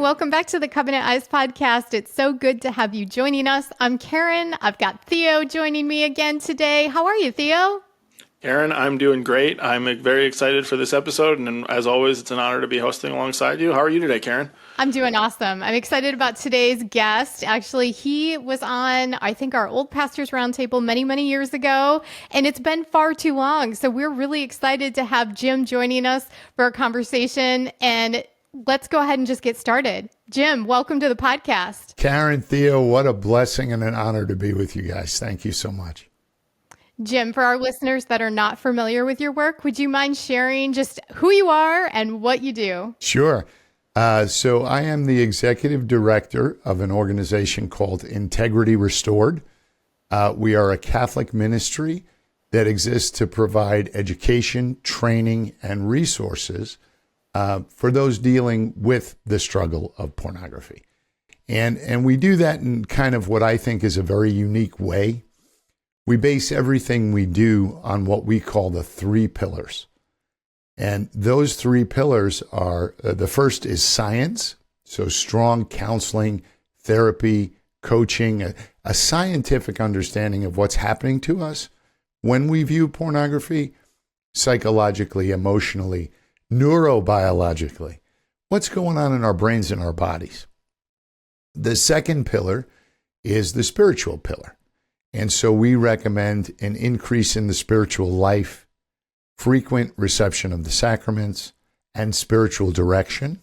welcome back to the Covenant Eyes podcast. It's so good to have you joining us. I'm Karen. I've got Theo joining me again today. How are you, Theo? Karen, I'm doing great. I'm very excited for this episode, and as always, it's an honor to be hosting alongside you. How are you today, Karen? I'm doing awesome. I'm excited about today's guest. Actually, he was on, I think, our old Pastors Roundtable many, many years ago, and it's been far too long. So we're really excited to have Jim joining us for a conversation, and let's go ahead and just get started. Jim, welcome to the podcast. Karen, Theo, what a blessing and an honor to be with you guys. Thank you so much. Jim, for our listeners that are not familiar with your work, would you mind sharing just who you are and what you do? Sure. So I am the executive director of an organization called Integrity Restored. We are a Catholic ministry that exists to provide education, training, and resources for those dealing with the struggle of pornography. And we do that in kind of what I think is a very unique way. We base everything we do on what we call the three pillars. And those three pillars are, the first is science, so strong counseling, therapy, coaching, a scientific understanding of what's happening to us when we view pornography, psychologically, emotionally, neurobiologically, what's going on in our brains and our bodies. The second pillar is the spiritual pillar. And so we recommend an increase in the spiritual life, frequent reception of the sacraments, and spiritual direction.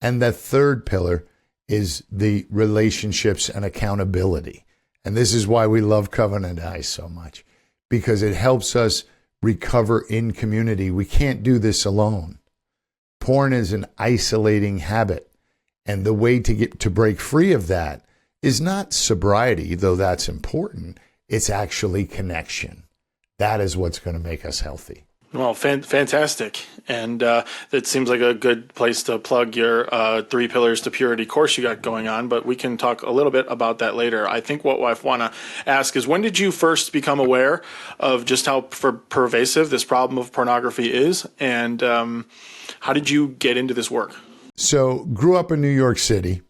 And the third pillar is the relationships and accountability. And this is why we love Covenant Eyes so much, because it helps us recover in community. We can't do this alone. Porn is an isolating habit, and the way to break free of that is not sobriety, though that's important. It's actually connection. That is what's going to make us healthy. Well, fantastic. And it seems like a good place to plug your Three Pillars to Purity course you got going on, but we can talk a little bit about that later. I think what I want to ask is, when did you first become aware of just how pervasive this problem of pornography is, and how did you get into this work? So, grew up in New York City.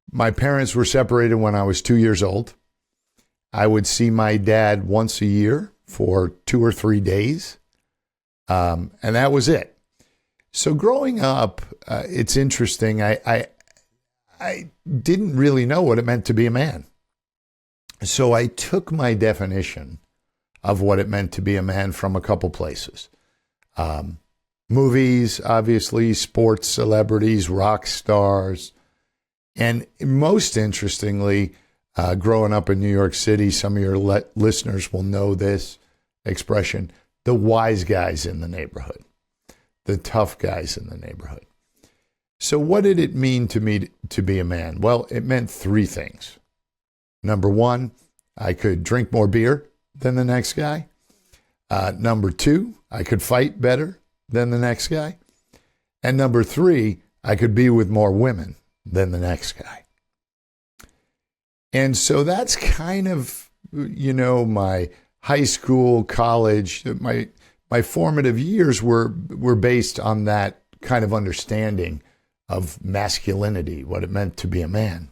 My parents were separated when I was 2 years old. I would see my dad once a year for 2 or 3 days. And that was it. So growing up, it's interesting. I didn't really know what it meant to be a man. So I took my definition of what it meant to be a man from a couple places. Movies, obviously, sports celebrities, rock stars. And most interestingly, growing up in New York City, some of your listeners will know this expression, the wise guys in the neighborhood, the tough guys in the neighborhood. So what did it mean to me to be a man? Well, it meant three things. Number one, I could drink more beer than the next guy. Number two, I could fight better than the next guy. And number three, I could be with more women than the next guy. And so that's kind of, my high school, college, my formative years were based on that kind of understanding of masculinity, what it meant to be a man.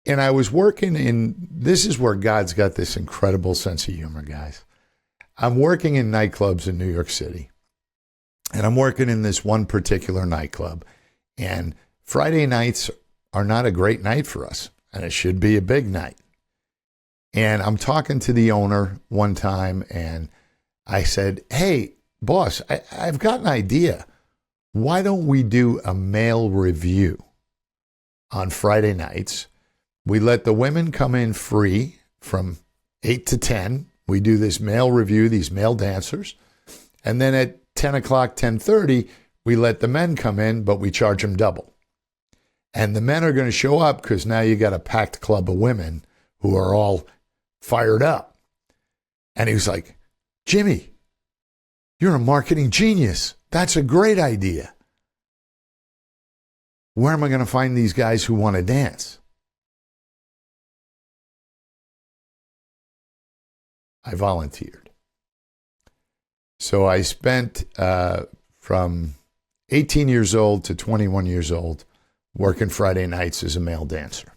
And I was working this is where God's got this incredible sense of humor, guys. I'm working in nightclubs in New York City. And I'm working in this one particular nightclub. And Friday nights are not a great night for us. And it should be a big night. And I'm talking to the owner one time, and I said, hey, boss, I've got an idea. Why don't we do a male review on Friday nights? We let the women come in free from 8 to 10. We do this male review, these male dancers. And then at 10 o'clock, 10:30, we let the men come in, but we charge them double. And the men are going to show up because now you got a packed club of women who are all fired up. And he was like, Jimmy, you're a marketing genius. That's a great idea. Where am I going to find these guys who want to dance? I volunteered. So I spent from 18 years old to 21 years old, working Friday nights as a male dancer.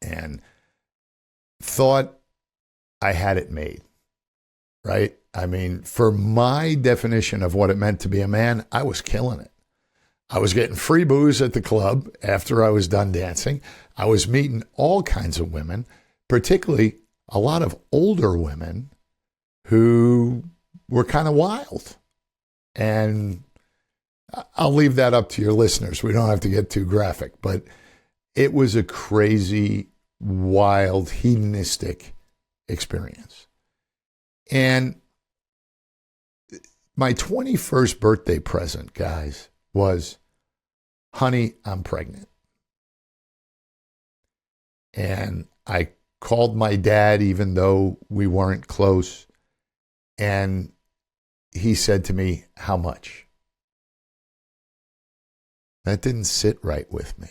And thought I had it made, right? I mean, for my definition of what it meant to be a man, I was killing it. I was getting free booze at the club after I was done dancing. I was meeting all kinds of women, particularly a lot of older women who were kind of wild. And I'll leave that up to your listeners. We don't have to get too graphic, but it was a crazy, wild, hedonistic experience. And my 21st birthday present, guys, was, honey, I'm pregnant. And I called my dad, even though we weren't close. And he said to me, how much? That didn't sit right with me.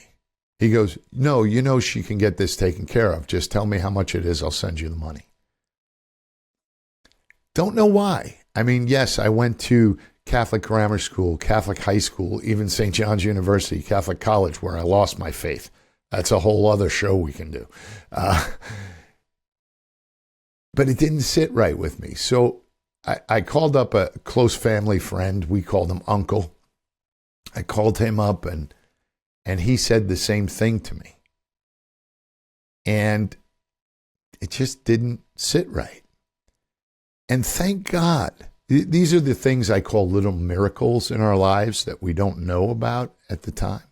He goes, no, you know she can get this taken care of. Just tell me how much it is. I'll send you the money. Don't know why. I mean, yes, I went to Catholic grammar school, Catholic high school, even St. John's University, Catholic college, where I lost my faith. That's a whole other show we can do. But it didn't sit right with me. So I called up a close family friend. We called him Uncle. I called him up and he said the same thing to me. And it just didn't sit right. And thank God, these are the things I call little miracles in our lives that we don't know about at the time.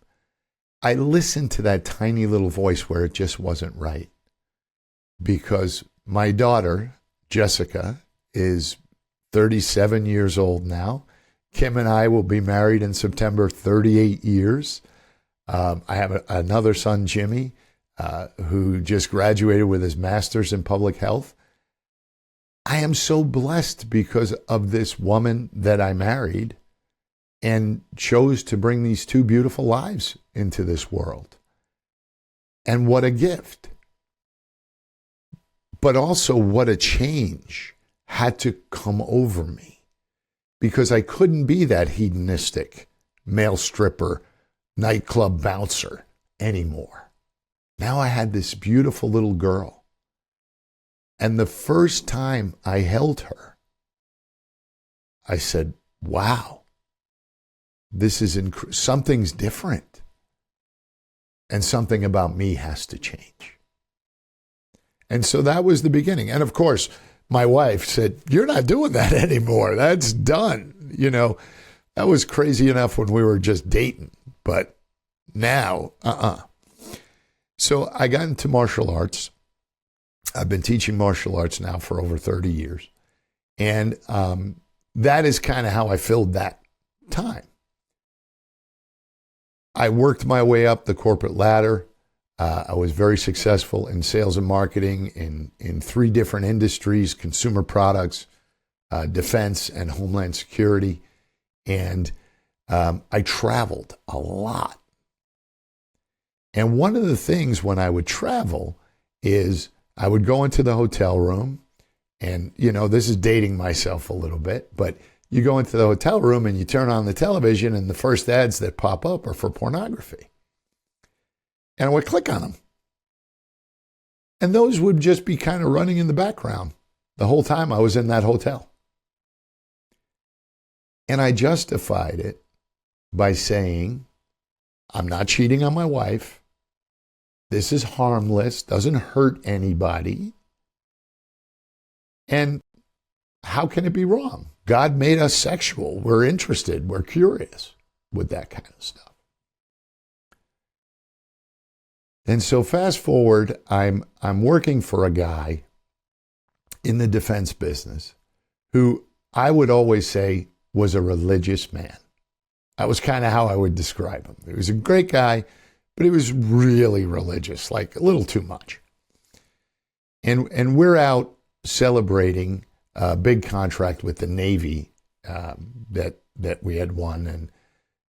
I listened to that tiny little voice where it just wasn't right. Because my daughter, Jessica, is 37 years old now. Kim and I will be married in September, 38 years. I have another son, Jimmy, who just graduated with his master's in public health. I am so blessed because of this woman that I married and chose to bring these two beautiful lives into this world. And what a gift. But also what a change had to come over me, because I couldn't be that hedonistic male stripper, nightclub bouncer anymore. Now I had this beautiful little girl. And the first time I held her, I said, wow, this is something's different. And something about me has to change. And so that was the beginning. And of course, my wife said, you're not doing that anymore. That's done. You know, that was crazy enough when we were just dating. But now, So I got into martial arts. I've been teaching martial arts now for over 30 years. And that is kind of how I filled that time. I worked my way up the corporate ladder. I was very successful in sales and marketing in 3 different industries: consumer products, defense, and homeland security. And I traveled a lot. And one of the things when I would travel is I would go into the hotel room, and, you know, this is dating myself a little bit, but you go into the hotel room and you turn on the television and the first ads that pop up are for pornography. And I would click on them. And those would just be kind of running in the background the whole time I was in that hotel. And I justified it by saying, I'm not cheating on my wife. This is harmless, doesn't hurt anybody. And how can it be wrong? God made us sexual. We're interested. We're curious with that kind of stuff. And so fast forward, I'm working for a guy in the defense business who I would always say was a religious man. That was kind of how I would describe him. He was a great guy, but he was really religious, like a little too much. And we're out celebrating a big contract with the Navy that we had won. And,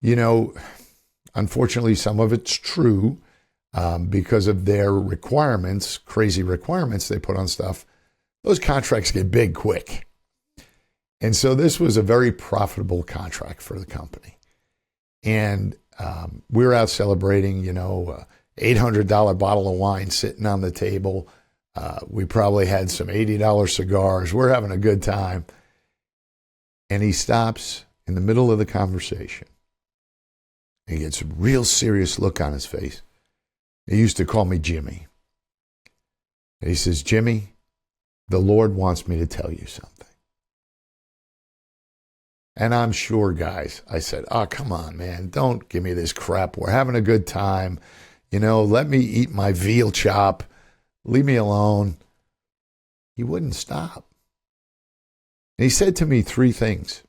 you know, unfortunately, some of it's true because of their requirements, crazy requirements they put on stuff. Those contracts get big quick. And so this was a very profitable contract for the company. And we were out celebrating, $800 bottle of wine sitting on the table. We probably had some $80 cigars. We're having a good time. And he stops in the middle of the conversation. He gets a real serious look on his face. He used to call me Jimmy. And he says, Jimmy, the Lord wants me to tell you something. And I'm sure, guys, I said, oh, come on, man. Don't give me this crap. We're having a good time. Let me eat my veal chop. Leave me alone. He wouldn't stop. And he said to me 3 things.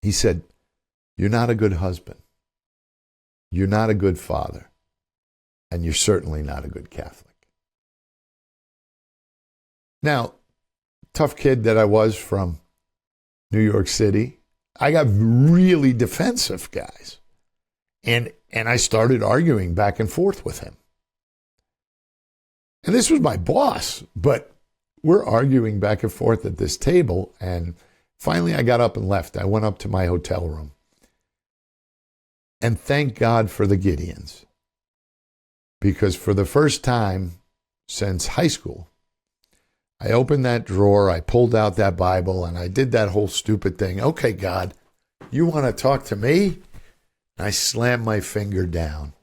He said, you're not a good husband. You're not a good father. And you're certainly not a good Catholic. Now, tough kid that I was from New York City, I got really defensive, guys. And I started arguing back and forth with him. And this was my boss, but we're arguing back and forth at this table. And finally, I got up and left. I went up to my hotel room. And thank God for the Gideons. Because for the first time since high school, I opened that drawer, I pulled out that Bible, and I did that whole stupid thing. Okay, God, you want to talk to me? And I slammed my finger down,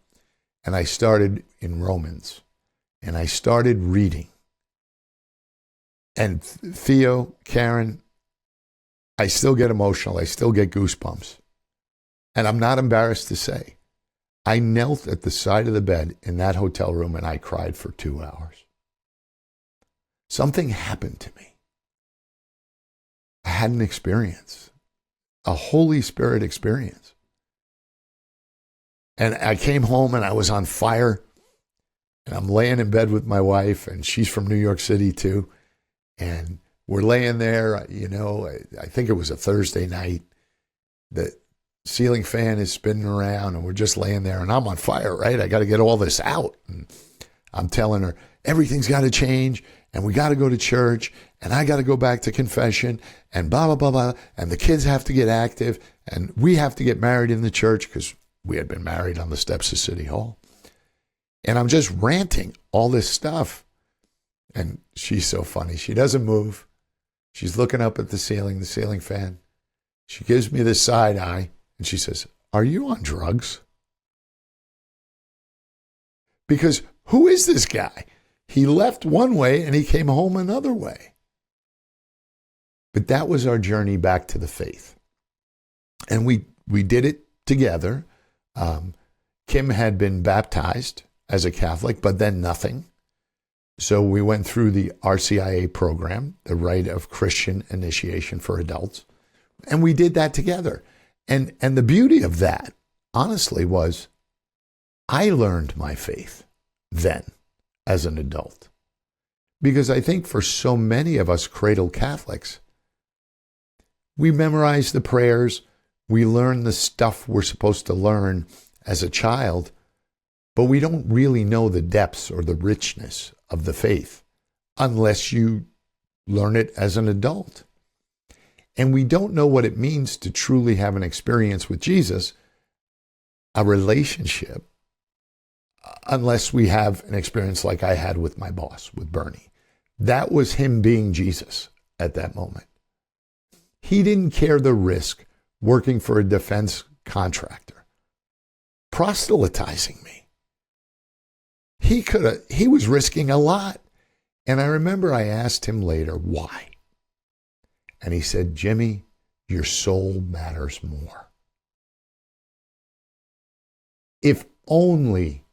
and I started in Romans, and I started reading. And Theo, Karen, I still get emotional. I still get goosebumps. And I'm not embarrassed to say, I knelt at the side of the bed in that hotel room, and I cried for 2 hours. Something happened to me. I had an experience, a Holy Spirit experience. And I came home and I was on fire. And I'm laying in bed with my wife, and she's from New York City too. And we're laying there, I think it was a Thursday night. The ceiling fan is spinning around, and we're just laying there, and I'm on fire, right? I got to get all this out. And I'm telling her, everything's got to change, and we got to go to church, and I got to go back to confession, and blah, blah, blah, blah, and the kids have to get active, and we have to get married in the church because we had been married on the steps of City Hall. And I'm just ranting all this stuff. And she's so funny. She doesn't move. She's looking up at the ceiling fan. She gives me this side eye, and she says, are you on drugs? Because who is this guy? He left one way and he came home another way. But that was our journey back to the faith. And we did it together. Kim had been baptized as a Catholic, but then nothing. So we went through the RCIA program, the Rite of Christian Initiation for Adults. And we did that together. And the beauty of that, honestly, was I learned my faith then as an adult. Because I think for so many of us cradle Catholics, we memorize the prayers, we learn the stuff we're supposed to learn as a child, but we don't really know the depths or the richness of the faith unless you learn it as an adult. And we don't know what it means to truly have an experience with Jesus, a relationship, unless we have an experience like I had with my boss, with Bernie. That was him being Jesus at that moment. He didn't care the risk working for a defense contractor, proselytizing me. He was risking a lot. And I remember I asked him later, why? And he said, Jimmy, your soul matters more. If only,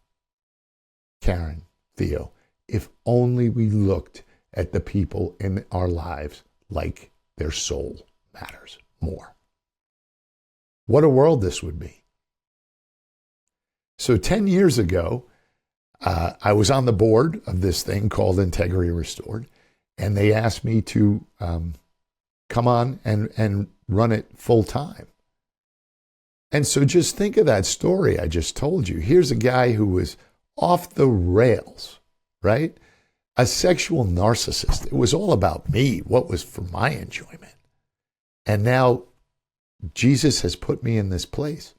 Karen, Theo, if only we looked at the people in our lives like their soul matters more. What a world this would be. So 10 years ago, I was on the board of this thing called Integrity Restored, and they asked me to come on and run it full time. And so just think of that story I just told you. Here's a guy who was off the rails, right? A sexual narcissist. It was all about me, what was for my enjoyment. And now Jesus has put me in this place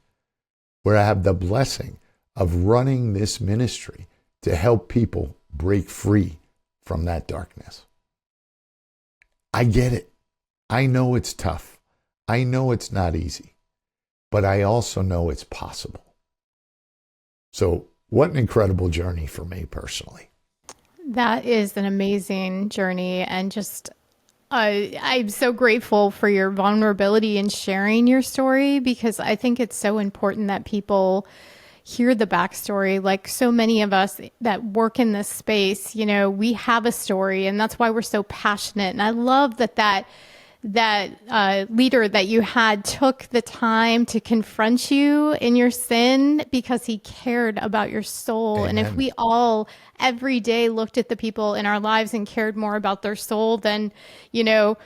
where I have the blessing of running this ministry to help people break free from that darkness. I get it. I know it's tough. I know it's not easy, but I also know it's possible. So what an incredible journey for me personally. That is an amazing journey. And just, I'm so grateful for your vulnerability in sharing your story, because I think it's so important that people hear the backstory. Like so many of us that work in this space, you know, we have a story, and that's why we're so passionate. And I love that leader that you had took the time to confront you in your sin because he cared about your soul. Amen. And if we all every day looked at the people in our lives and cared more about their soul than, you know,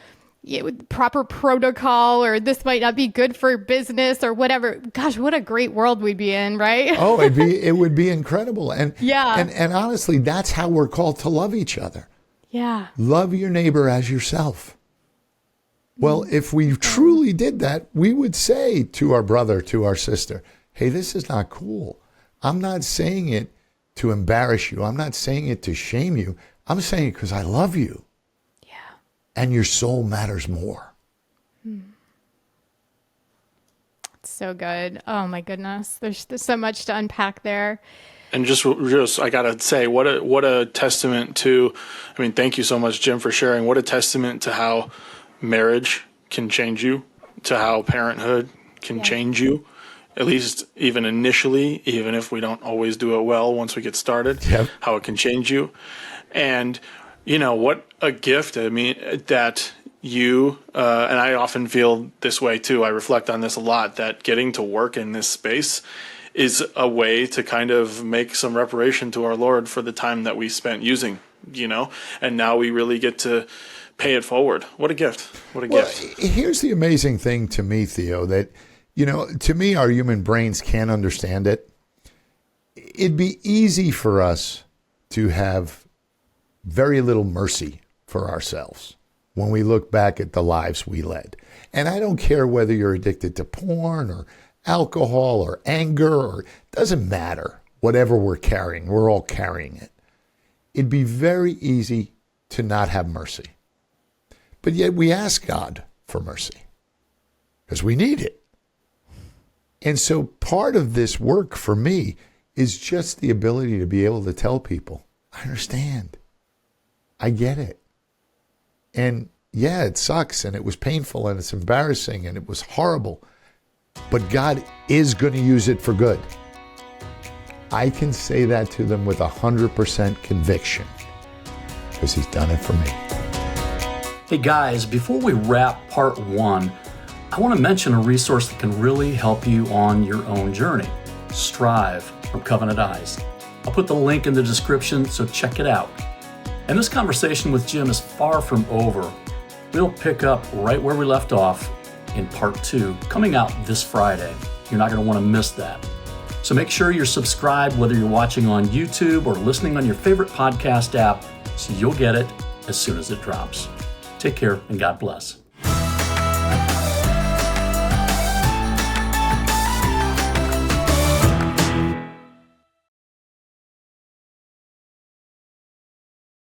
proper protocol, or this might not be good for business or whatever. Gosh, what a great world we'd be in, right? Oh, it would be incredible. And yeah. And honestly, that's how we're called to love each other. Yeah. Love your neighbor as yourself. Well, if we truly did that, we would say to our brother, to our sister, hey, this is not cool. I'm not saying it to embarrass you. I'm not saying it to shame you. I'm saying it because I love you. And your soul matters more. It's so good. Oh my goodness. There's so much to unpack there. And just I gotta say, what a testament to, I mean, thank you so much, Jim, for sharing. What a testament to how marriage can change you, to how parenthood can change you, at least even initially, even if we don't always do it well once we get started, how it can change you. And you know, what a gift. I mean, that you, and I often feel this way too, I reflect on this a lot, that getting to work in this space is a way to kind of make some reparation to our Lord for the time that we spent using, you know, and now we really get to pay it forward. What a gift. What a gift. Here's the amazing thing to me, Theo, that, you know, to me, our human brains can't understand it. It'd be easy for us to have very little mercy for ourselves when we look back at the lives we led. And I don't care whether you're addicted to porn or alcohol or anger, or it doesn't matter. Whatever we're carrying, we're all carrying it. It'd be very easy to not have mercy. But yet we ask God for mercy because we need it. And so part of this work for me is just the ability to be able to tell people, I understand. I get it. And yeah, it sucks and it was painful and it's embarrassing and it was horrible, but God is going to use it for good. I can say that to them with 100% conviction because he's done it for me. Hey guys, before we wrap part 1, I want to mention a resource that can really help you on your own journey. Strive from Covenant Eyes. I'll put the link in the description, so check it out. And this conversation with Jim is far from over. We'll pick up right where we left off in part 2, coming out this Friday. You're not going to want to miss that. So make sure you're subscribed, whether you're watching on YouTube or listening on your favorite podcast app, so you'll get it as soon as it drops. Take care and God bless.